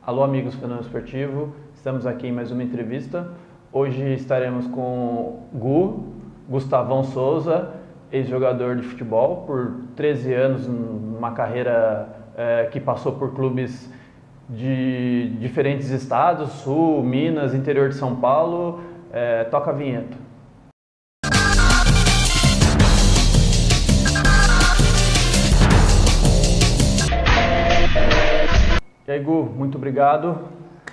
Alô, amigos do Fenômeno Esportivo, estamos aqui em mais uma entrevista. Hoje estaremos com Gustavão Souza, ex-jogador de futebol, por 13 anos, uma carreira que passou por clubes de diferentes estados, Sul, Minas, interior de São Paulo. Toca a vinheta. E aí, Gu, muito obrigado.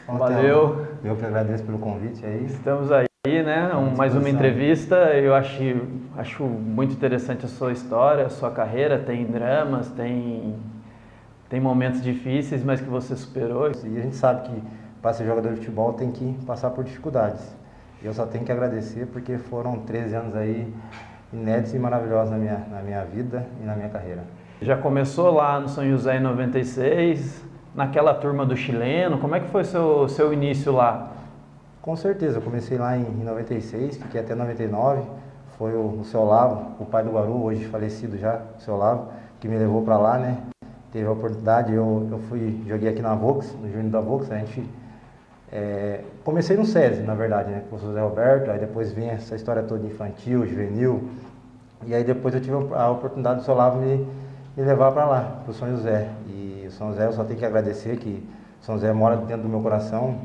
Valeu. Eu que agradeço pelo convite aí. Estamos aí, né? Mais uma entrevista. Eu acho muito interessante a sua história, a sua carreira. Tem dramas, tem momentos difíceis, mas que você superou. E a gente sabe que para ser jogador de futebol tem que passar por dificuldades. E eu só tenho que agradecer porque foram 13 anos aí inéditos e maravilhosos na minha vida e na minha carreira. Já começou lá no São José em 96, naquela turma do chileno. Como é que foi seu início lá? Com certeza, eu comecei lá em 96, fiquei até 99. Foi o seu Olavo, o pai do Guaru, hoje falecido já, o seu Olavo, que me levou para lá, né? Teve a oportunidade, eu joguei aqui na Vox, no Júnior da Vox. A gente comecei no SESI, na verdade, né? Com o José Roberto, aí depois vinha essa história toda infantil, juvenil. E aí depois eu tive a oportunidade do seu Olavo me levar para lá, para o São José. E o São José, eu só tenho que agradecer que o São José mora dentro do meu coração.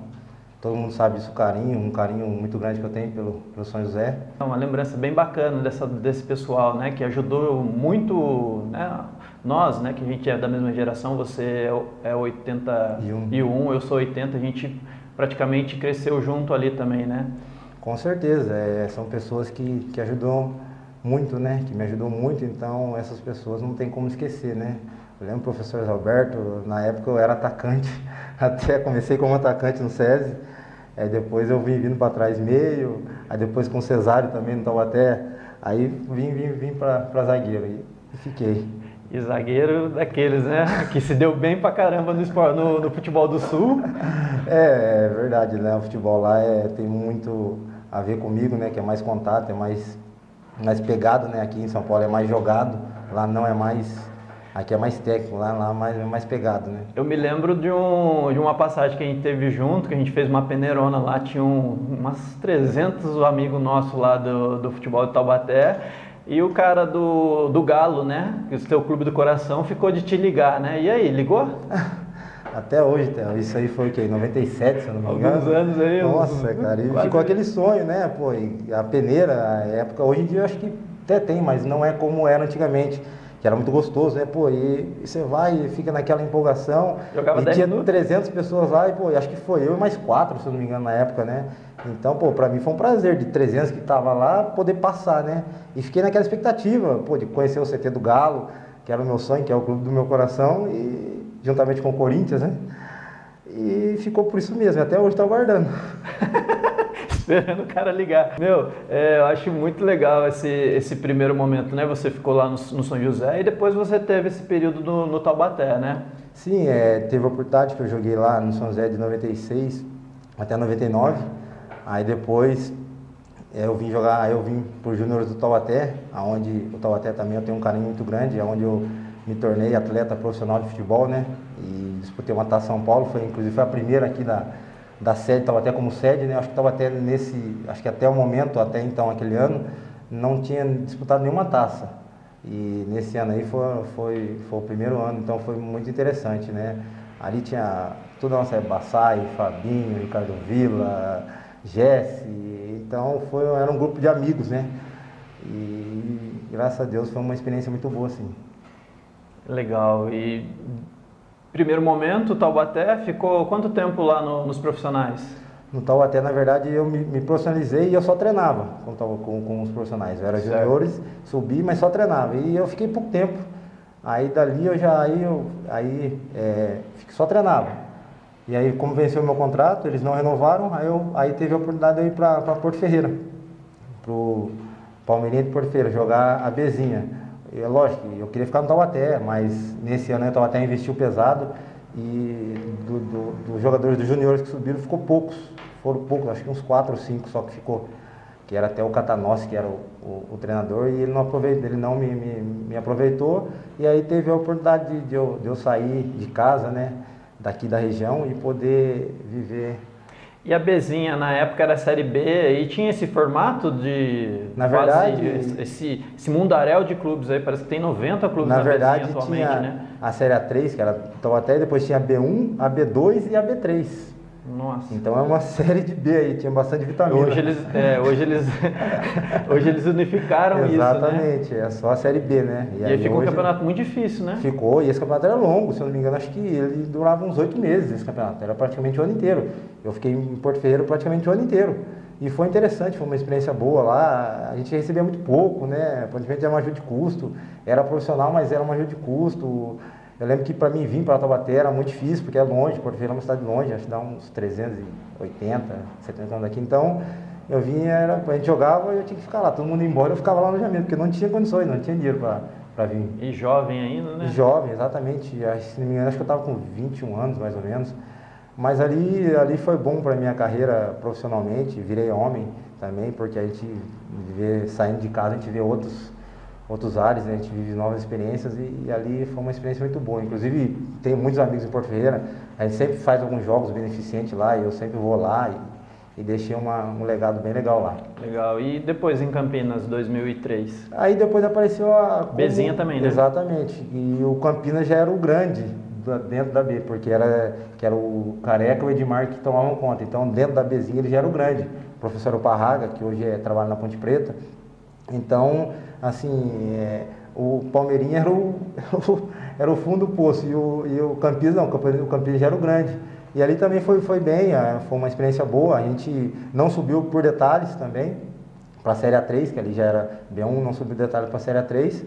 Todo mundo sabe disso, um carinho muito grande que eu tenho pelo São José. É uma lembrança bem bacana desse pessoal, né, que ajudou muito, né, nós, né, que a gente é da mesma geração. Você é 81, eu sou 80, a gente praticamente cresceu junto ali também, né? Com certeza, são pessoas que ajudam muito, né, que me ajudou muito, então essas pessoas não tem como esquecer, né? Eu lembro do professor Alberto, na época eu era atacante, até comecei como atacante no SESI, aí depois eu vim vindo para trás meio, aí depois com o Cesário também no Taubaté, aí vim para zagueiro e fiquei. E zagueiro daqueles, né, que se deu bem pra caramba no futebol do Sul. É verdade, né, o futebol lá tem muito a ver comigo, né, que é mais contato, é mais pegado, né, aqui em São Paulo é mais jogado, lá não é mais. Aqui é mais técnico, lá é mais pegado, né? Eu me lembro de uma passagem que a gente teve junto, que a gente fez uma peneirona lá, tinha umas 300 amigos nossos lá do futebol de Taubaté, e o cara do Galo, né, que é o seu clube do coração, ficou de te ligar, né? E aí, ligou? Até hoje, isso aí foi o quê? Em 97, se eu não me engano. Alguns anos aí. Nossa, cara, e ficou aquele sonho, né? Pô, e a peneira, a época, hoje em dia eu acho que até tem, mas não é como era antigamente. Que era muito gostoso, né? Pô, e você vai e fica naquela empolgação. Jogava 10 tinha minutos. 300 pessoas lá e, pô, acho que foi eu e mais 4, se eu não me engano, na época, né? Então, pô, pra mim foi um prazer de 300 que tava lá, poder passar, né? E fiquei naquela expectativa, pô, de conhecer o CT do Galo, que era o meu sonho, que é o clube do meu coração, e juntamente com o Corinthians, né? E ficou por isso mesmo, até hoje tô aguardando. Esperando o cara ligar. Eu acho muito legal esse primeiro momento, né? Você ficou lá no São José e depois você teve esse período no Taubaté, né? Sim, teve a oportunidade que eu joguei lá no São José de 96 até 99. Aí depois eu vim pro Júnior do Taubaté, onde o Taubaté também eu tenho um carinho muito grande, onde eu me tornei atleta profissional de futebol, né? E disputei uma Taça São Paulo, inclusive foi a primeira aqui da sede, Taubaté como sede, né? Acho que Taubaté acho que até o momento, até então, aquele ano, não tinha disputado nenhuma taça. E nesse ano aí foi o primeiro ano, então foi muito interessante, né? Ali tinha toda a nossa Bassai, Fabinho, Ricardo Villa, Jesse, então era um grupo de amigos, né? E graças a Deus foi uma experiência muito boa, assim. Legal. E primeiro momento, o Taubaté ficou quanto tempo lá nos profissionais? No Taubaté, na verdade, eu me profissionalizei e eu só treinava com os profissionais. Eu era juniores, subi, mas só treinava. E eu fiquei pouco tempo. Aí dali só treinava. E aí, como venceu o meu contrato, eles não renovaram, aí teve a oportunidade de eu ir para Porto Ferreira, pro Palmeirense de Porto Ferreira, jogar a Bzinha. É lógico, eu queria ficar no Taubaté, mas nesse ano o Taubaté investiu pesado e dos jogadores dos juniores que subiram foram poucos, acho que uns 4 ou 5 só que ficou, que era até o Catanossi, que era o treinador, e ele não me aproveitou, e aí teve a oportunidade de eu sair de casa, né? daqui da região e poder viver. E a Bzinha na época era a Série B e tinha esse formato de Na verdade, esse mundaréu de clubes aí, parece que tem 90 clubes na verdade, Bzinha atualmente, tinha né? A Série A3, que era Taubaté, depois tinha a B1, a B2 e a B3. Nossa. Então é uma série de B aí, tinha bastante vitamina. Hoje eles unificaram isso, né? Exatamente, é só a Série B, né? E aí ficou um campeonato muito difícil, né? Ficou, e esse campeonato era longo, se eu não me engano, acho que ele durava uns 8 meses, esse campeonato, era praticamente o ano inteiro. Eu fiquei em Porto Ferreira praticamente o ano inteiro. E foi interessante, foi uma experiência boa lá, a gente recebia muito pouco, né? Praticamente era uma ajuda de custo, era profissional, mas era uma ajuda de custo. Eu lembro que para mim vir para Taubaté era muito difícil, porque é longe, Porto Ferreira é uma cidade longe, acho que dá uns 380, 70 anos daqui. Então, eu vinha, a gente jogava e eu tinha que ficar lá, todo mundo ia embora, eu ficava lá no alojamento, porque não tinha condições, não tinha dinheiro para vir. E jovem ainda, né? Jovem, exatamente. Se não me engano, acho que eu estava com 21 anos, mais ou menos. Mas ali foi bom para minha carreira profissionalmente, virei homem também, porque a gente saindo de casa, a gente vê outros ares, né? A gente vive novas experiências e ali foi uma experiência muito boa. Inclusive, tenho muitos amigos em Porto Ferreira, a gente sempre faz alguns jogos beneficentes lá e eu sempre vou lá e deixei um legado bem legal lá. Legal. E depois em Campinas, 2003? Aí depois apareceu a... Bzinha também, né? Exatamente. E o Campinas já era o grande dentro da B, porque que era o Careca e o Edmar que tomavam conta. Então, dentro da Bzinha ele já era o grande. O professor Parraga, que hoje trabalha na Ponte Preta. Então, assim, o Palmeirinha era o fundo do poço e o Campinas não, o Campinas já era o grande. E ali também foi bem, foi uma experiência boa. A gente não subiu por detalhes também para a Série A3, que ali já era B1, não subiu detalhes para a Série A3.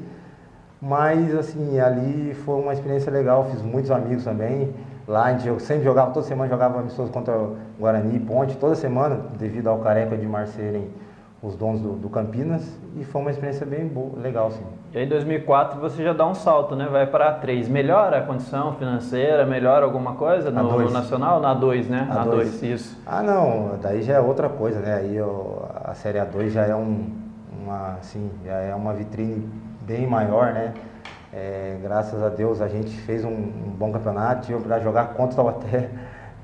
Mas, assim, ali foi uma experiência legal, fiz muitos amigos também. Lá a gente sempre jogava, toda semana jogava amistoso contra o Guarani e Ponte, toda semana, devido ao Careca e Edmar serem os donos do Campinas, e foi uma experiência bem boa, legal, sim. E aí em 2004 você já dá um salto, né? Vai para A3. Melhora a condição financeira? Melhora alguma coisa no Nacional? Na A2, né? A2, isso. Ah, não, daí já é outra coisa, né? Aí a Série A2 já é já é uma vitrine bem maior, né? Graças a Deus a gente fez um bom campeonato, tive para jogar contra o Taubaté.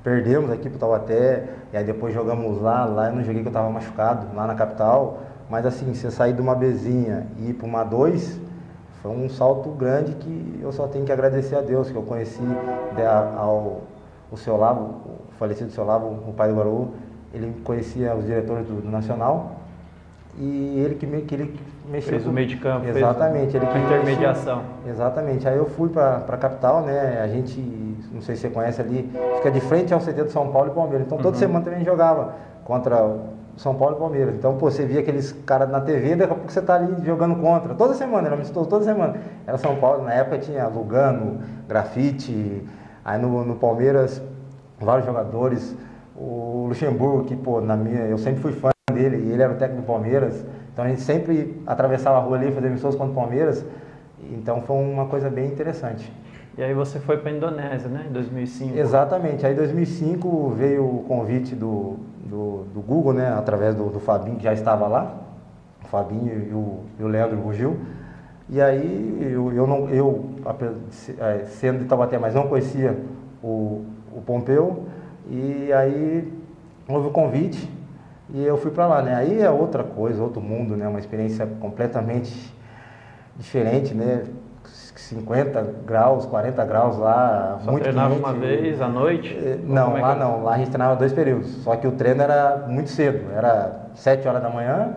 Perdemos aqui pro Taubaté, e aí depois jogamos lá eu não joguei que eu estava machucado, lá na capital, mas assim, você sair de uma Bzinha e ir para uma A2, foi um salto grande que eu só tenho que agradecer a Deus, que eu conheci o seu Lavo, o falecido seu Lavo, o pai do Guaraú, ele conhecia os diretores do Nacional, e ele que ele mexeu. Fez o meio de campo, exatamente, fez a intermediação. Exatamente, aí eu fui para a capital, né, a gente, não sei se você conhece ali, fica de frente ao CT do São Paulo e Palmeiras, então toda semana também jogava contra o São Paulo e Palmeiras, então pô, você via aqueles caras na TV, daqui a pouco você tá ali jogando contra, toda semana, era amistoso, toda semana, era São Paulo, na época tinha Lugano, Grafite, aí no Palmeiras, vários jogadores, o Luxemburgo, que pô, eu sempre fui fã dele, e ele era o técnico do Palmeiras, então a gente sempre atravessava a rua ali, fazia amistosos contra o Palmeiras, então foi uma coisa bem interessante. E aí você foi para a Indonésia, né, em 2005? Exatamente, aí em 2005 veio o convite do Google, né, através do Fabinho, que já estava lá, o Fabinho e o Leandro Rugil, e aí sendo de Taubaté, mas não conhecia o Pompeu, e aí houve o convite, e eu fui para lá, né? Aí é outra coisa, outro mundo, né? Uma experiência completamente diferente, né? 50 graus, 40 graus lá, Só muito treinava quente. Uma vez à noite? Não, lá não. Lá a gente treinava 2 períodos. Só que o treino era muito cedo. Era 7 horas da manhã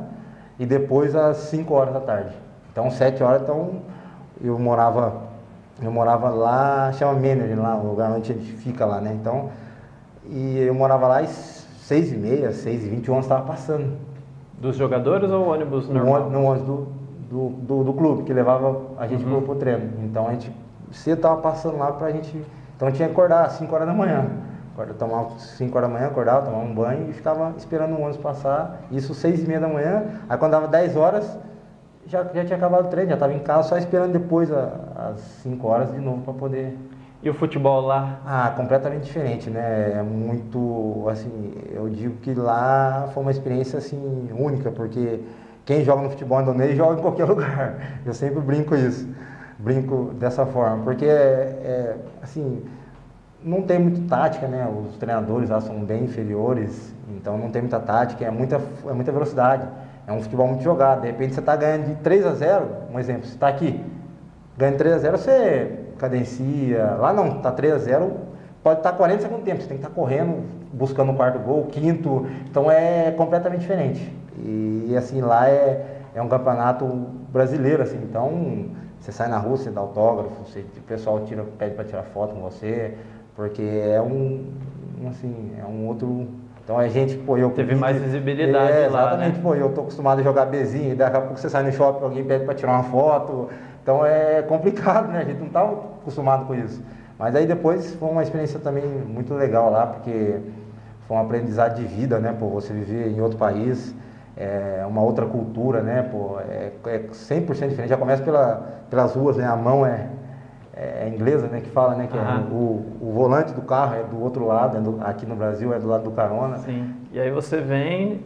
e depois às 5 horas da tarde. Então 7 horas, eu morava lá, chama Menor, lá, o lugar onde a gente fica lá, né? Então, e eu morava lá e 6h30, 6h20 o ônibus estava passando. Dos jogadores ou o ônibus normal? No ônibus do clube, que levava a gente pro treino. Então a gente cedo estava passando lá pra gente. Então tinha que acordar às 5 horas da manhã. Tomava 5 horas da manhã, acordava, tomava um banho e ficava esperando o ônibus passar. Isso 6h30 da manhã. Aí quando dava 10 horas, já tinha acabado o treino, já estava em casa só esperando depois às 5 horas de novo para poder. E o futebol lá? Ah, completamente diferente, né? É muito, assim, eu digo que lá foi uma experiência, assim, única, porque quem joga no futebol indonês joga em qualquer lugar. Eu sempre brinco dessa forma, porque, assim, não tem muito tática, né? Os treinadores lá são bem inferiores, então não tem muita tática, é muita velocidade. É um futebol muito jogado. De repente você está ganhando de 3-0, um exemplo, você está aqui, ganhando 3-0, você cadencia. Lá não, está 3-0, pode estar 40 segundos tempo, você tem que estar correndo, buscando o quarto gol, o quinto, então é completamente diferente. E assim, lá é um campeonato brasileiro, assim, então você sai na rua, você dá autógrafo, o pessoal pede para tirar foto com você, porque é um outro. Então a gente, pô, eu... Teve mais visibilidade lá, exatamente, né? Pô, eu tô acostumado a jogar bezinho, e daqui a pouco você sai no shopping, alguém pede para tirar uma foto, então é complicado, né? A gente não tá acostumado com isso. Mas aí depois foi uma experiência também muito legal lá, porque foi um aprendizado de vida, né? Pô, você viver em outro país, é uma outra cultura, né? Pô, é 100% diferente. Já começa pelas ruas, né? A mão é inglesa, né? Que fala, né? Que o volante do carro é do outro lado, aqui no Brasil é do lado do carona. Sim. E aí você vem,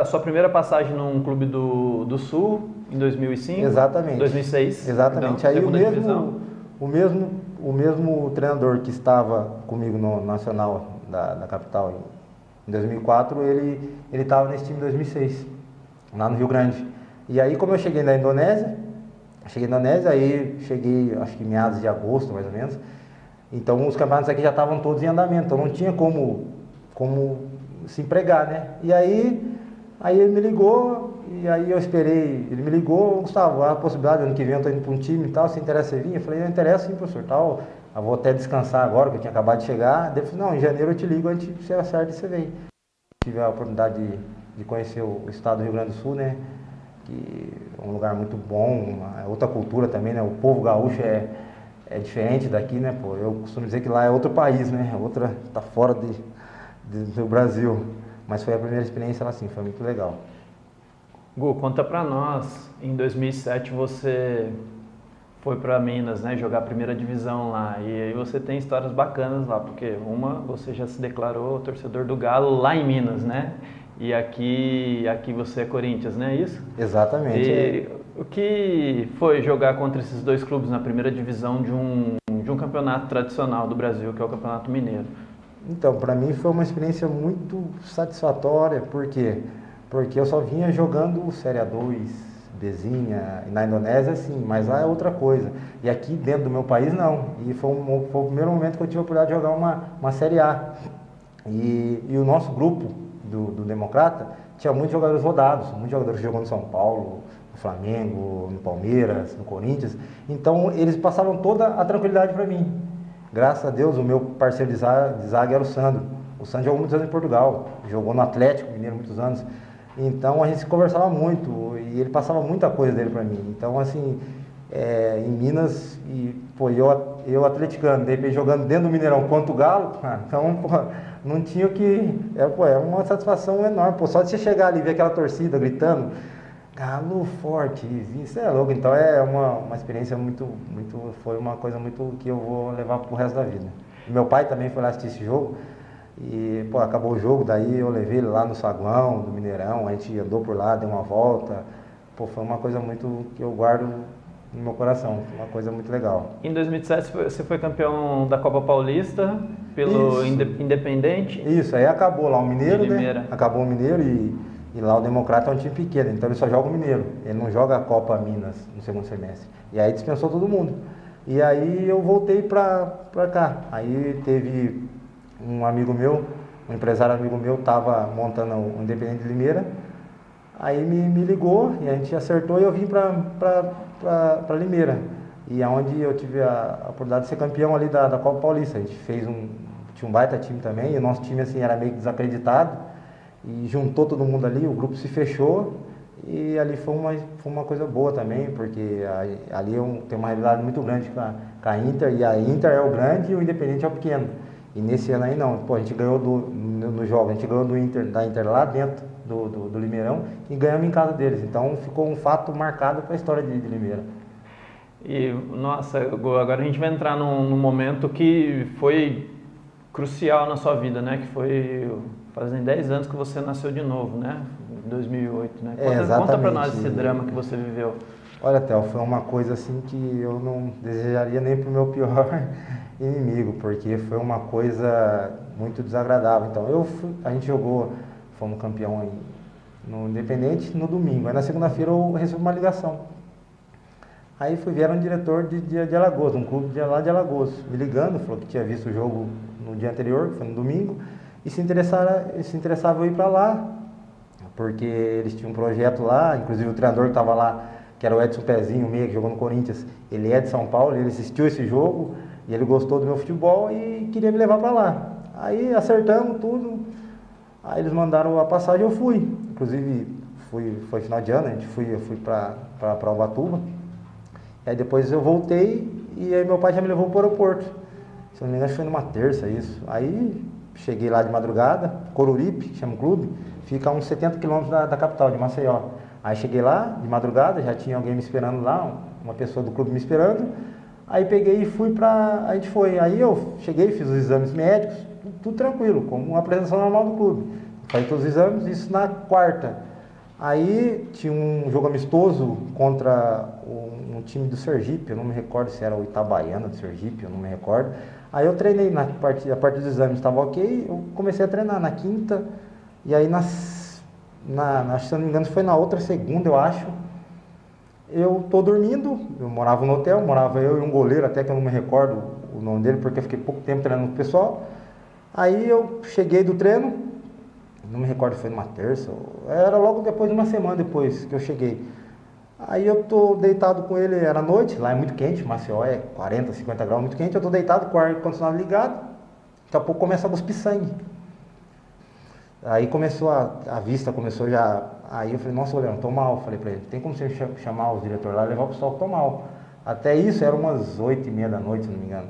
sua primeira passagem num clube do Sul, em 2005? Exatamente. 2006. Exatamente. Perdão, aí o mesmo treinador que estava comigo no Nacional da capital em 2004, ele estava nesse time em 2006, lá no Rio Grande. E aí, como eu cheguei na Indonésia, aí cheguei, acho que meados de agosto, mais ou menos. Então, os campeonatos aqui já estavam todos em andamento, então não tinha como se empregar, né? E aí ele me ligou, e aí eu esperei, ele me ligou, Gustavo, há a possibilidade, ano que vem eu estou indo para um time e tal, você interessa em vir? Eu falei, não interessa sim, professor, tal, eu vou até descansar agora, que eu tinha acabado de chegar. Ele falou, não, em janeiro eu te ligo, a gente se acerta e você vem. Tive a oportunidade de conhecer o estado do Rio Grande do Sul, né? Que é um lugar muito bom, outra cultura também, né? O povo gaúcho é diferente daqui, né? Pô, eu costumo dizer que lá é outro país, né? Tá fora do Brasil. Mas foi a primeira experiência lá, assim, foi muito legal. Gu, conta pra nós, em 2007 você foi para Minas, né, jogar a primeira divisão lá, e aí você tem histórias bacanas lá, porque você já se declarou torcedor do Galo lá em Minas, né, e aqui você é Corinthians, né, isso? Exatamente. E o que foi jogar contra esses dois clubes na primeira divisão de um campeonato tradicional do Brasil, que é o Campeonato Mineiro? Então, para mim foi uma experiência muito satisfatória, por quê? Porque eu só vinha jogando Série A2, Bzinha, na Indonésia sim, mas lá é outra coisa. E aqui dentro do meu país não. E foi o primeiro momento que eu tive a oportunidade de jogar uma Série A. E o nosso grupo do Democrata tinha muitos jogadores rodados, muitos jogadores que jogam no São Paulo, no Flamengo, no Palmeiras, no Corinthians. Então eles passavam toda a tranquilidade para mim. Graças a Deus, o meu parceiro de zaga era o Sandro. O Sandro jogou muitos anos em Portugal, jogou no Atlético Mineiro muitos anos. Então a gente conversava muito e ele passava muita coisa dele para mim. Então, assim, em Minas, eu atleticano, de repente jogando dentro do Mineirão contra o Galo, então, não tinha o que. É uma satisfação enorme. Só de você chegar ali e ver aquela torcida gritando, Galo forte, isso é louco. Então é uma experiência foi uma coisa muito que eu vou levar pro resto da vida. E meu pai também foi lá assistir esse jogo. E, acabou o jogo, daí eu levei ele lá no saguão do Mineirão, a gente andou por lá, deu uma volta. Foi uma coisa muito que eu guardo no meu coração, uma coisa muito legal. Em 2007 você foi campeão da Copa Paulista pelo Independente? Isso, aí acabou lá o Mineiro, né? Acabou o Mineiro e lá o Democrata é um time pequeno, então ele só joga o Mineiro, ele não joga a Copa Minas no segundo semestre. E aí dispensou todo mundo. E aí eu voltei pra cá, aí teve um amigo meu, um empresário amigo meu, estava montando o Independente de Limeira, aí me ligou e a gente acertou e eu vim para Limeira. E aonde eu tive a oportunidade de ser campeão ali da Copa Paulista. A gente tinha um baita time também, e o nosso time assim, era meio que desacreditado, e juntou todo mundo ali, o grupo se fechou, e ali foi uma coisa boa também, porque ali tem uma rivalidade muito grande com a Inter, e a Inter é o grande e o Independente é o pequeno. E nesse ano aí não, a gente ganhou no jogo, a gente ganhou da Inter lá dentro do Limeirão e ganhamos em casa deles. Então ficou um fato marcado para a história de Limeira. E, nossa, agora a gente vai entrar num momento que foi crucial na sua vida, né? Que foi fazem 10 anos que você nasceu de novo, né? Em 2008, né? Conta para nós esse drama que você viveu. Olha, Theo, foi uma coisa assim que eu não desejaria nem pro meu pior inimigo, porque foi uma coisa muito desagradável. Então, a gente jogou, fomos campeão no Independente no domingo. Aí na segunda-feira eu recebi uma ligação. Aí vieram um diretor de Alagoas, um clube lá de Alagoas, me ligando, falou que tinha visto o jogo no dia anterior, que foi no domingo, e se interessava eu ir para lá, porque eles tinham um projeto lá, inclusive o treinador que estava lá, que era o Edson Pezinho, o meia que jogou no Corinthians, ele é de São Paulo, ele assistiu esse jogo, e ele gostou do meu futebol e queria me levar para lá. Aí acertamos tudo, aí eles mandaram a passagem, eu fui, inclusive foi final de ano, eu fui para Ubatuba. Aí depois eu voltei e aí meu pai já me levou para o aeroporto. Se não me engano, acho que foi numa terça isso. Aí cheguei lá de madrugada, Coruripe, que chama o clube, fica a uns 70 quilômetros da capital, de Maceió. Aí cheguei lá de madrugada, já tinha alguém me esperando lá, uma pessoa do clube me esperando. Aí peguei e fui a gente foi. Aí eu cheguei, fiz os exames médicos, tudo tranquilo, como uma apresentação normal do clube. Fiz todos os exames, isso na quarta. Aí tinha um jogo amistoso contra um time do Sergipe, eu não me recordo se era o Itabaiana do Sergipe, eu não me recordo. Aí eu treinei a parte dos exames estava ok, eu comecei a treinar na quinta, e aí se eu não me engano foi na outra segunda, eu acho, eu tô dormindo, eu morava no hotel, morava eu e um goleiro, até que eu não me recordo o nome dele, porque eu fiquei pouco tempo treinando com o pessoal. Aí eu cheguei do treino, não me recordo se foi numa terça, era logo depois de uma semana depois que eu cheguei. Aí eu tô deitado com ele, era noite, lá é muito quente, Maceió é 40, 50 graus, muito quente, eu tô deitado com o ar-condicionado ligado, daqui a pouco começa a cuspir sangue. Aí começou a vista, começou já, aí eu falei, nossa, Leandro, tô mal, falei pra ele, tem como você chamar os diretores lá e levar o pessoal que tô mal. Até isso era umas 8h30 da noite, se não me engano,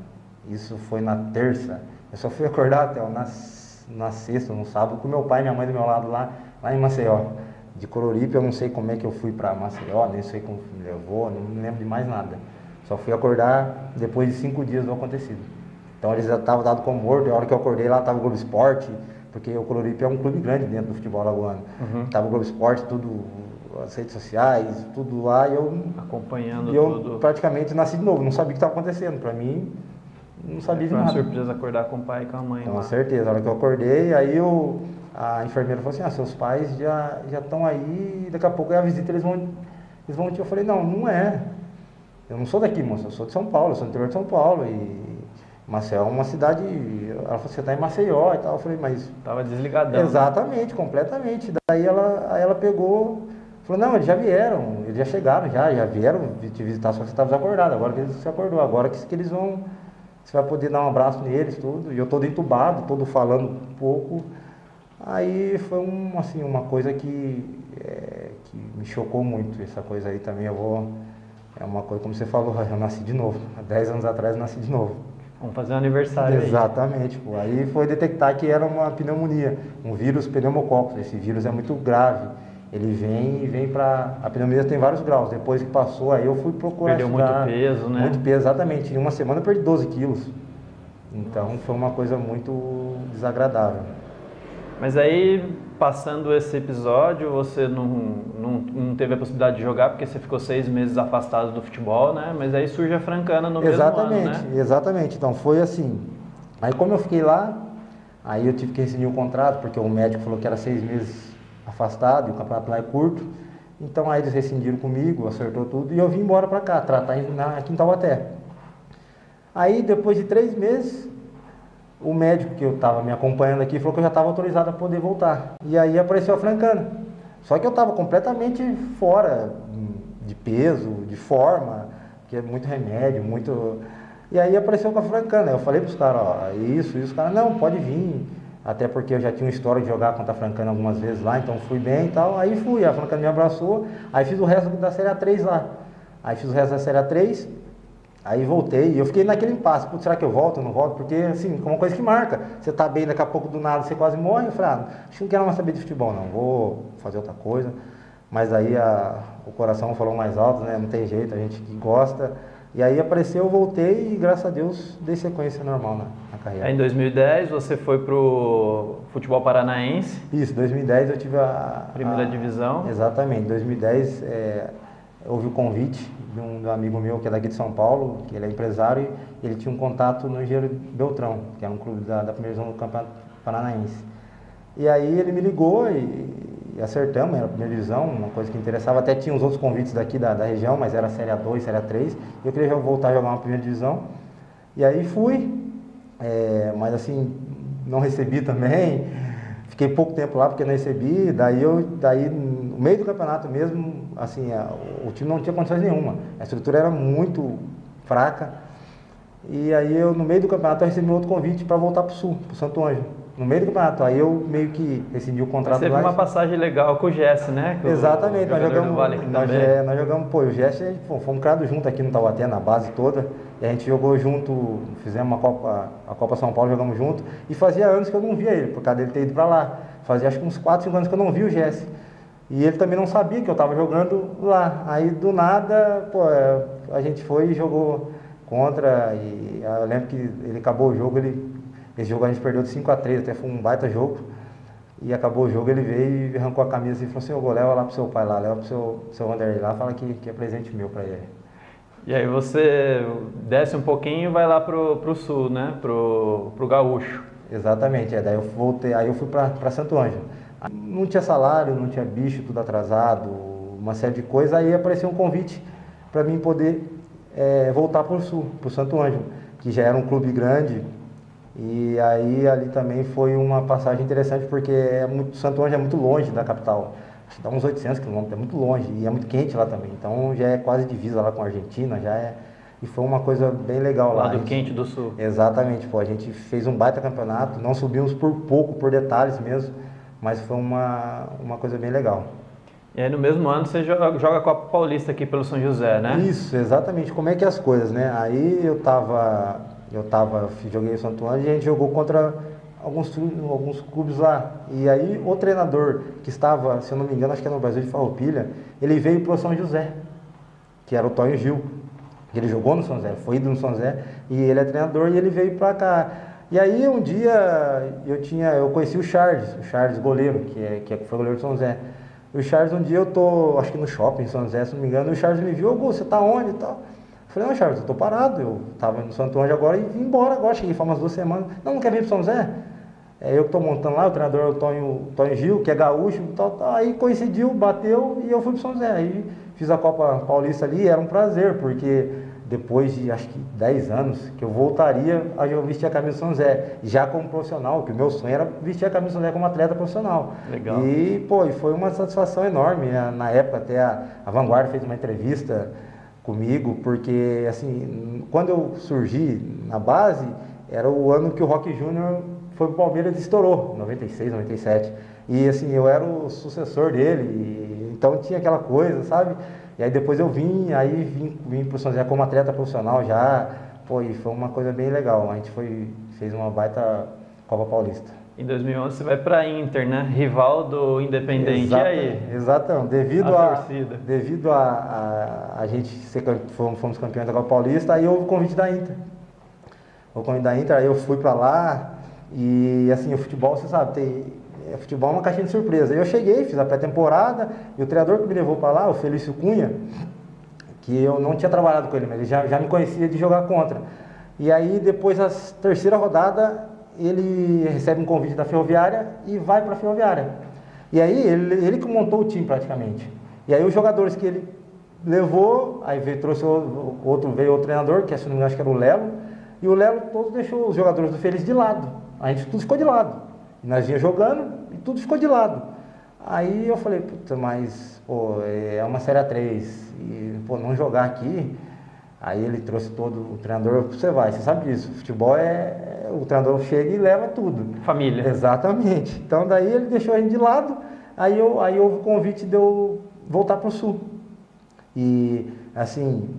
isso foi na terça, eu só fui acordar até na sexta, no sábado, com meu pai e minha mãe do meu lado lá em Maceió. De Coruripe, eu não sei como é que eu fui para Maceió, nem sei como me levou, não me lembro de mais nada. Só fui acordar depois de 5 dias do acontecido. Então eles já estavam dados como morto, e a hora que eu acordei lá estava o Globo Esporte, porque o Coruripe é um clube grande dentro do futebol alagoano. Estava o Globo Esporte, tudo, as redes sociais, tudo lá, e eu acompanhando tudo. Eu praticamente nasci de novo, não sabia o que estava acontecendo. Para mim, não sabia de nada. Foi uma surpresa acordar com o pai e com a mãe. Com certeza, a hora que eu acordei, aí a enfermeira falou assim, seus pais já estão aí, daqui a pouco é a visita, eles vão te... Eu falei, não é, eu não sou daqui, moça, eu sou de São Paulo, eu sou do interior de São Paulo, e Maceió é uma cidade, ela falou, você está em Maceió e tal, eu falei, mas... Estava desligadão. Exatamente, completamente, daí ela pegou, falou, não, eles já vieram, eles já chegaram, já vieram te visitar, só que você estava desacordado, agora que você acordou, agora que eles vão, você vai poder dar um abraço neles, tudo, e eu todo entubado, todo falando pouco. Aí foi uma coisa que me chocou muito, essa coisa aí também, é uma coisa, como você falou, eu nasci de novo, há 10 anos atrás eu nasci de novo. Vamos fazer um aniversário. Exatamente, pô. Aí foi detectar que era uma pneumonia, um vírus pneumococcus, esse vírus é muito grave, ele vem para, a pneumonia tem vários graus, depois que passou, aí eu fui procurar Perdeu muito peso, né? Muito peso, exatamente, em uma semana eu perdi 12 quilos, então foi uma coisa muito desagradável. Mas aí, passando esse episódio, você não teve a possibilidade de jogar, porque você ficou 6 meses afastado do futebol, né? Mas aí surge a Francana no mesmo ano, né? Exatamente. Então, foi assim. Aí, como eu fiquei lá, aí eu tive que rescindir o contrato, porque o médico falou que era 6 meses afastado, e o campeonato lá é curto. Então, aí eles rescindiram comigo, acertou tudo, e eu vim embora para cá, tratar aqui em Taubaté. Aí, depois de 3 meses... O médico que eu estava me acompanhando aqui falou que eu já estava autorizado a poder voltar. E aí apareceu a Francana. Só que eu estava completamente fora de peso, de forma, que é muito remédio, muito... E aí apareceu com a Francana. Eu falei para os caras, isso, os caras, não, pode vir. Até porque eu já tinha uma história de jogar contra a Francana algumas vezes lá, então fui bem e tal. Aí fui, a Francana me abraçou, aí fiz o resto da Série A3 lá. Aí fiz o resto da Série A3... Aí voltei e eu fiquei naquele impasse, será que eu volto ou não volto? Porque, assim, é uma coisa que marca. Você tá bem, daqui a pouco do nada você quase morre. Eu falei, acho que não quero mais saber de futebol não, vou fazer outra coisa. Mas aí o coração falou mais alto, né? Não tem jeito, a gente que gosta. E aí apareceu, eu voltei e graças a Deus dei sequência normal na carreira. Aí em 2010 você foi pro futebol paranaense. Isso, 2010 eu tive primeira divisão. Exatamente, 2010 houve o convite de um amigo meu que é daqui de São Paulo, que ele é empresário, e ele tinha um contato no Engenheiro Beltrão, que é um clube da primeira divisão do Campeonato Paranaense. E aí ele me ligou e acertamos, era a primeira divisão, uma coisa que interessava. Até tinha uns outros convites daqui da região, mas era Série A2, Série A3. E eu queria voltar a jogar uma primeira divisão. E aí fui, mas assim, não recebi também. Fiquei pouco tempo lá porque não recebi. Daí no meio do campeonato mesmo, assim, o time não tinha condições nenhuma. A estrutura era muito fraca. E aí no meio do campeonato, eu recebi um outro convite para voltar para o Sul, para o Santo Ângelo. No meio do campeonato, aí eu meio que rescindi o contrato lá. Teve uma passagem legal com o Jesse, né? Exatamente, nós jogamos, nós jogamos, o Jesse, fomos criados juntos aqui no Taubaté, na base toda, e a gente jogou junto, fizemos a Copa São Paulo, jogamos junto, e fazia anos que eu não via ele, por causa dele ter ido pra lá. Fazia acho que uns 4, 5 anos que eu não vi o Jesse. E ele também não sabia que eu estava jogando lá. Aí do nada, a gente foi e jogou contra, e eu lembro que ele acabou o jogo, esse jogo a gente perdeu de 5-3, até foi um baita jogo. E acabou o jogo, ele veio e arrancou a camisa e falou assim: "Ô, leva lá pro seu pai lá, leva pro seu Wanderlei lá, fala que é presente meu para ele." E aí você desce um pouquinho e vai lá pro sul, né? Pro Gaúcho. Exatamente, daí eu voltei, aí eu fui para Santo Ângelo. Não tinha salário, não tinha bicho, tudo atrasado, uma série de coisas. Aí apareceu um convite para mim poder voltar pro Sul, pro Santo Ângelo, que já era um clube grande. E aí ali também foi uma passagem interessante, porque Santo Ângelo é muito longe da capital, acho que dá uns 800 quilômetros, é muito longe, e é muito quente lá também, então já é quase divisa lá com a Argentina, e foi uma coisa bem legal lá. Lado quente do Sul. Exatamente, a gente fez um baita campeonato, não subimos por pouco, por detalhes mesmo, mas foi uma coisa bem legal. E aí no mesmo ano você joga a Copa Paulista aqui pelo São José, né? Isso, exatamente, como é que é as coisas, né? Aí joguei o Santo Ângelo e a gente jogou contra alguns clubes lá. E aí o treinador que estava, se eu não me engano, acho que era no Brasil de Farroupilha, ele veio para o São José, que era o Tonho Gil. Ele jogou no São José, foi ídolo no São José, e ele é treinador e ele veio para cá. E aí um dia eu conheci o Charles goleiro, que foi goleiro do São José. O Charles, um dia eu tô, acho que no shopping em São José, se não me engano, e o Charles me viu: "Ô, você tá onde e tal?" Eu falei: "Não, Charles, eu tô parado, eu tava no Santo Ângelo agora e vim embora agora, cheguei faz umas 2 semanas. Não quer vir pro São José?" Eu que tô montando lá, o treinador é o Tonho Gil, que é gaúcho, tal. Aí coincidiu, bateu e eu fui pro São José. Aí fiz a Copa Paulista ali, e era um prazer, porque depois de acho que 10 anos que eu voltaria a vestir a camisa do São José, já como profissional, que o meu sonho era vestir a camisa do São José como atleta profissional. Legal. E foi uma satisfação enorme. Na época até a Vanguarda fez uma entrevista comigo, porque assim, quando eu surgi na base, era o ano que o Roque Júnior foi pro Palmeiras e estourou, 96, 97. E assim, eu era o sucessor dele, então tinha aquela coisa, sabe? E aí depois eu vim pro São José como atleta profissional já, e foi uma coisa bem legal. A gente fez uma baita Copa Paulista. Em 2011 você vai para a Inter, né? Rival do Independente. Exatamente, e aí? Exatamente. Devido a gente fomos campeões da Copa Paulista, aí houve o convite da Inter. Aí eu fui para lá e assim, o futebol, você sabe, futebol é uma caixinha de surpresa. Eu cheguei, fiz a pré-temporada e o treinador que me levou para lá, o Felício Cunha, que eu não tinha trabalhado com ele, mas ele já me conhecia de jogar contra. E aí depois da terceira rodada, ele recebe um convite da Ferroviária e vai para a Ferroviária. E aí ele que montou o time praticamente. E aí os jogadores que ele levou, aí veio outro treinador, que se não me engano acho que era o Lelo, e o Lelo todos deixou os jogadores do Feliz de lado. A gente tudo ficou de lado. E nós ia jogando e tudo ficou de lado. Aí eu falei: puta, mas é uma Série A3 e não jogar aqui. Aí ele trouxe todo o treinador: você sabe disso, futebol o treinador chega e leva tudo. Família. Exatamente. Então daí ele deixou a gente de lado, aí houve o convite de eu voltar para o Sul. E assim,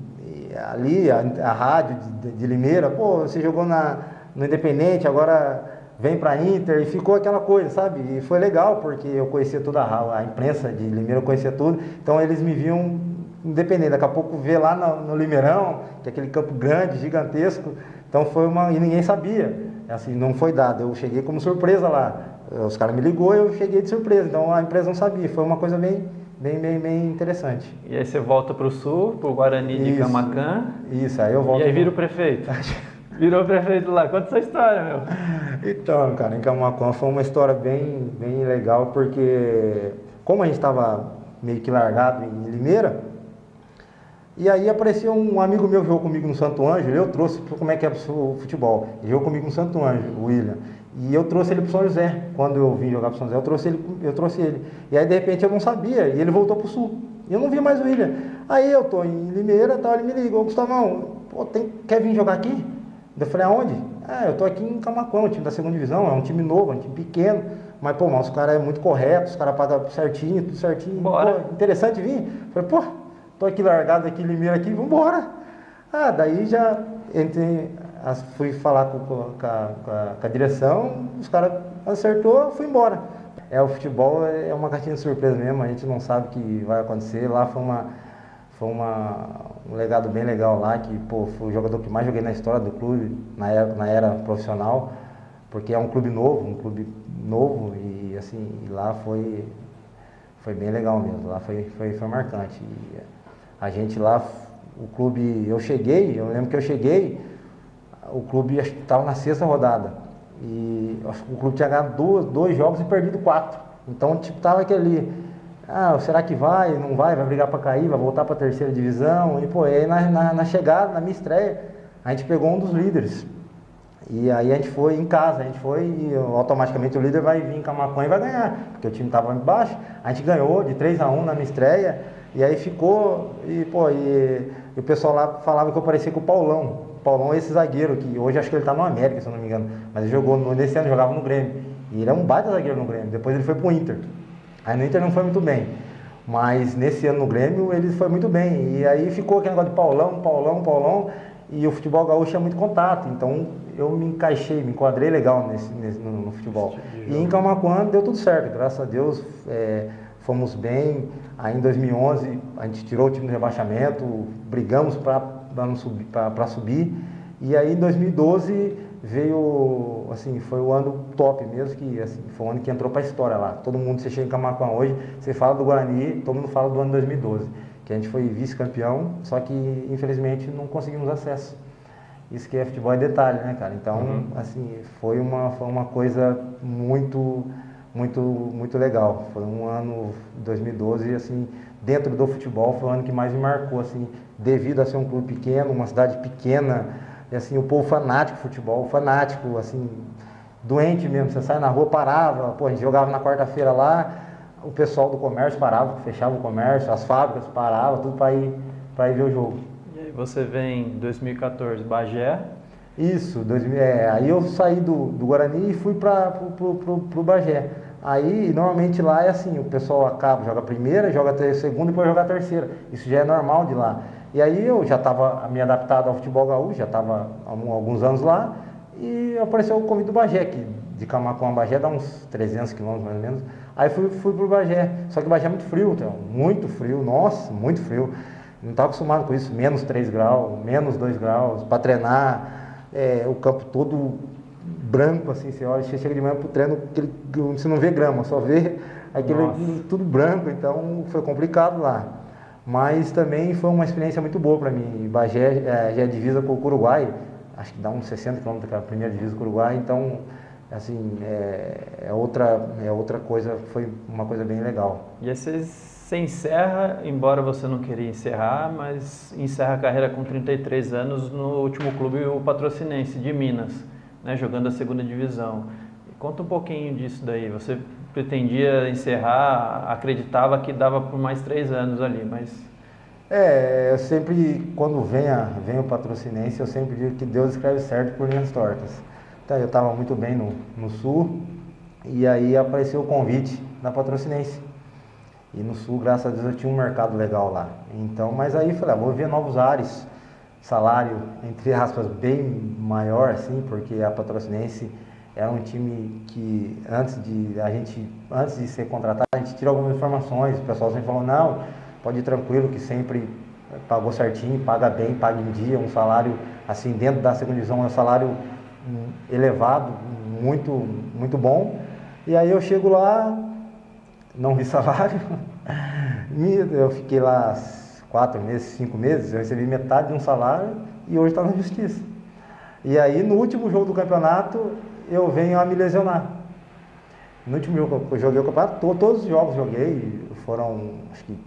ali a rádio de Limeira: você jogou no Independente, agora vem para a Inter, e ficou aquela coisa, sabe? E foi legal, porque eu conhecia toda a imprensa de Limeira, eu conhecia tudo, então eles me viam independente. Daqui a pouco vê lá no Limeirão, que é aquele campo grande, gigantesco, então e ninguém sabia, assim, não foi dado, eu cheguei como surpresa lá, os caras me ligou e eu cheguei de surpresa, então a empresa não sabia, foi uma coisa bem, bem interessante. E aí você volta para o Sul, para o Guarani de Camaquã. Isso, aí eu volto. E aí vira o prefeito. Virou prefeito lá. Conta essa história, meu. Então, cara, em Camaquã foi uma história bem legal, porque como a gente estava meio que largado em Limeira, e aí apareceu um amigo meu que jogou comigo no Santo Ângelo, eu trouxe como é que é o futebol. Ele jogou comigo no Santo Ângelo, o William. E eu trouxe ele para São José. Quando eu vim jogar para São José, eu trouxe ele. E aí, de repente, eu não sabia, e ele voltou para o Sul. E eu não vi mais o William. Aí eu tô em Limeira, tal, ele me ligou, Gustavão, pô, quer vir jogar aqui? Eu falei, aonde? Eu tô aqui em Camaquã, o time da segunda divisão, é um time novo, é um time pequeno. Mas, pô, os caras é muito correto, os caras pagam certinho, tudo certinho. Bora. Pô, interessante vir. Eu falei, pô, tô aqui largado aqui em Limeira, aqui, vambora. Daí já entrei, fui falar com a direção, os caras acertou, fui embora. O futebol é uma caixinha de surpresa mesmo, a gente não sabe o que vai acontecer. Lá foi um legado bem legal lá, que pô, foi o jogador que mais joguei na história do clube, na era profissional, porque é um clube novo e assim, lá foi bem legal mesmo, lá foi marcante. E a gente lá, o clube, eu lembro que eu cheguei, o clube estava na 6ª rodada, e o clube tinha ganhado dois jogos e perdido 4, então tipo, tava aquele, será que vai brigar para cair, vai voltar para a 3ª divisão, e pô, aí na chegada, na minha estreia, a gente pegou um dos líderes, e aí a gente foi em casa, e automaticamente o líder vai vir em Camaquã e vai ganhar, porque o time estava embaixo, a gente ganhou de 3-1 na minha estreia, e aí ficou, e o pessoal lá falava que eu parecia com o Paulão. O Paulão é esse zagueiro, que hoje acho que ele está no América, se eu não me engano, mas ele nesse ano jogava no Grêmio, e ele é um baita zagueiro no Grêmio, depois ele foi pro Inter. Aí no Inter não foi muito bem, mas nesse ano no Grêmio ele foi muito bem, e aí ficou aquele negócio de Paulão, e o futebol gaúcho é muito contato, então eu me enquadrei legal no futebol. E em Camaquã deu tudo certo, graças a Deus, fomos bem. Aí em 2011 a gente tirou o time do rebaixamento, brigamos para subir, e aí em 2012 veio, assim, foi o ano top mesmo, que assim, foi o ano que entrou para a história lá. Todo mundo, você chega em Camaquã hoje, você fala do Guarani, todo mundo fala do ano 2012, que a gente foi vice-campeão, só que infelizmente não conseguimos acesso. Isso que é futebol é detalhe, né, cara? Então, assim, foi uma coisa muito legal. Foi um ano, 2012, assim, dentro do futebol, foi o ano que mais me marcou, assim, devido a ser um clube pequeno, uma cidade pequena, e assim, o povo fanático futebol, fanático, assim, doente mesmo. Você sai na rua, parava, pô, a gente jogava na quarta-feira lá, o pessoal do comércio parava, fechava o comércio, as fábricas paravam, tudo para ir ver o jogo. E aí você vem em 2014, Bagé. Isso, aí eu saí do Guarani e fui pro Bagé. Aí, normalmente lá é assim, o pessoal joga a primeira, joga a segunda e depois joga a terceira. Isso já é normal de lá. E aí eu já estava me adaptado ao futebol gaúcho, já estava há alguns anos lá, e apareceu o convite do Bagé, que de Camaquã a Bagé dá uns 300 quilômetros mais ou menos. Aí fui pro Bagé, só que o Bagé é muito frio, então, muito frio, nossa, muito frio. Não estava acostumado com isso, menos 3 graus, menos 2 graus, para treinar, o campo todo branco, assim, você chega de manhã pro treino, você não vê grama, só vê aquele tudo branco, então foi complicado lá. Mas também foi uma experiência muito boa para mim. Bagé já é divisa com o Uruguai, acho que dá uns 60 quilômetros da primeira divisa com o Uruguai, então, assim, outra coisa, foi uma coisa bem legal. E aí você encerra, embora você não queria encerrar, mas encerra a carreira com 33 anos no último clube, o Patrocinense de Minas, né, jogando a segunda divisão. Conta um pouquinho disso daí. Você pretendia encerrar, acreditava que dava por mais 3 anos ali, mas... Eu sempre, quando vem o Patrocinense, eu sempre digo que Deus escreve certo por linhas tortas. Então, eu estava muito bem no Sul, e aí apareceu o convite da Patrocinense. E no Sul, graças a Deus, eu tinha um mercado legal lá. Então, mas aí falei, vou ver novos ares, salário, entre aspas, bem maior, assim, porque a Patrocinense era um time que antes de ser contratado, a gente tirou algumas informações, o pessoal sempre falou, não, pode ir tranquilo, que sempre pagou certinho, paga bem, paga em dia, um salário, assim, dentro da segunda divisão, é um salário elevado, muito bom. E aí eu chego lá, não vi salário, Eu fiquei lá 4 meses, 5 meses, eu recebi metade de um salário e hoje está na justiça. E aí, no último jogo do campeonato, eu venho a me lesionar. No último jogo eu joguei o campeonato, todos os jogos joguei, foram acho que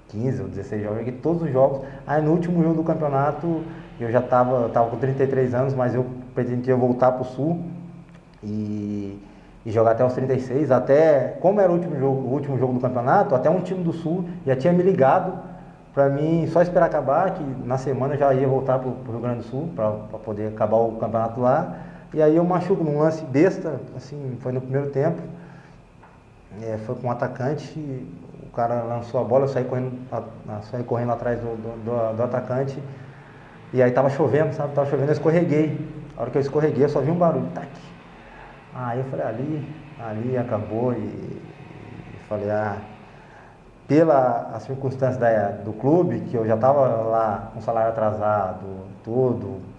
15 ou 16 jogos, joguei todos os jogos. Aí no último jogo do campeonato, eu já estava com 33 anos, mas eu pretendia voltar para o Sul e jogar até os 36, até, como era o último jogo do campeonato, até um time do Sul já tinha me ligado para mim só esperar acabar, que na semana eu já ia voltar para o Rio Grande do Sul, para poder acabar o campeonato lá. E aí eu machuco num lance besta, assim, foi no primeiro tempo, foi com um atacante, o cara lançou a bola, eu saí correndo atrás do atacante, e aí tava chovendo, sabe, eu escorreguei. A hora que eu escorreguei, eu só vi um barulho, tac. Aí eu falei, ali acabou, e falei, pela circunstância do clube, que eu já estava lá com salário atrasado, tudo,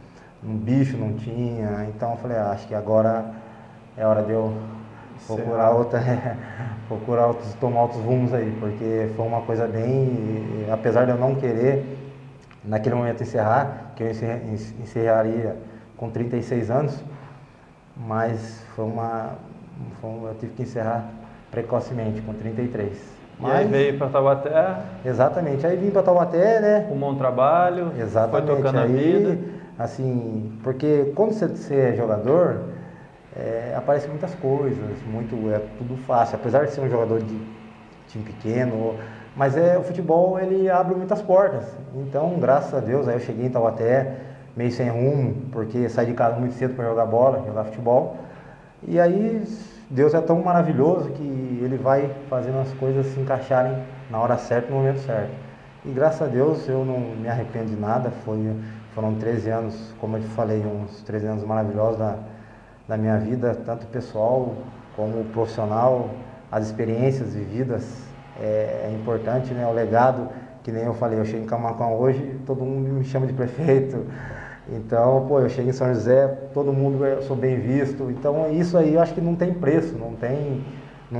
um bicho não tinha, então eu falei, acho que agora é hora de eu procurar tomar outros rumos aí, porque foi uma coisa bem, apesar de eu não querer naquele momento encerrar, que eu encerraria com 36 anos, mas eu tive que encerrar precocemente, com 33. Mas, e aí veio para Taubaté? Exatamente, aí vim para Taubaté, né? Arrumou um trabalho, exatamente, foi tocando a vida. Assim, porque quando você é jogador, aparecem muitas coisas, é tudo fácil, apesar de ser um jogador de time pequeno, mas o futebol ele abre muitas portas. Então, graças a Deus, aí eu cheguei em Taubaté, meio sem rumo, porque saí de casa muito cedo para jogar bola, jogar futebol. E aí Deus é tão maravilhoso que Ele vai fazendo as coisas se encaixarem na hora certa, no momento certo. E graças a Deus eu não me arrependo de nada, foram 13 anos, como eu te falei, uns 13 anos maravilhosos da minha vida, tanto pessoal como profissional, as experiências vividas é importante, né? O legado, que nem eu falei, eu chego em Camaquã hoje, todo mundo me chama de prefeito. Então, eu chego em São José, todo mundo, eu sou bem visto. Então, isso aí eu acho que não tem preço, não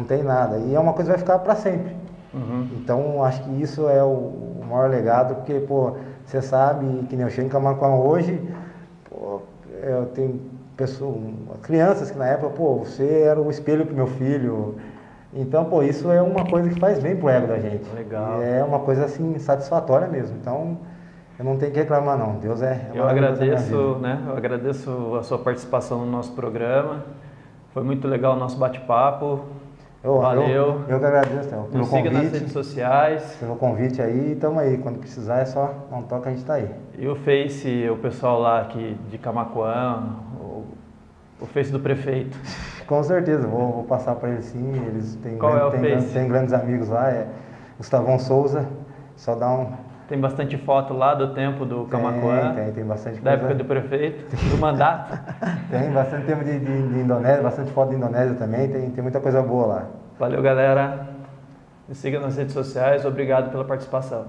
tem nada. E é uma coisa que vai ficar para sempre. Uhum. Então, acho que isso é o maior legado, porque, você sabe que nem eu chego em Camaquã hoje, eu tenho crianças que na época, você era o espelho pro meu filho. Então, isso é uma coisa que faz bem pro ego da gente. Legal. E é uma coisa, assim, satisfatória mesmo. Então, eu não tenho que reclamar, não. Deus eu agradeço, né? Eu agradeço a sua participação no nosso programa. Foi muito legal o nosso bate-papo. Valeu. Eu que agradeço, Théo, pelo convite. Nos siga nas redes sociais. Pelo convite aí, tamo aí. Quando precisar é só dar um toque, a gente tá aí. E o Face, o pessoal lá aqui de Camaquã, o Face do prefeito. Com certeza, vou passar para eles sim. Eles têm grandes amigos lá, Gustavão Souza. Só dá um... Tem bastante foto lá do tempo do Camaquã. Tem bastante da época do prefeito, do mandato. Tem bastante tempo de Indonésia, bastante foto de Indonésia também, tem muita coisa boa lá. Valeu, galera. Me siga nas redes sociais, obrigado pela participação.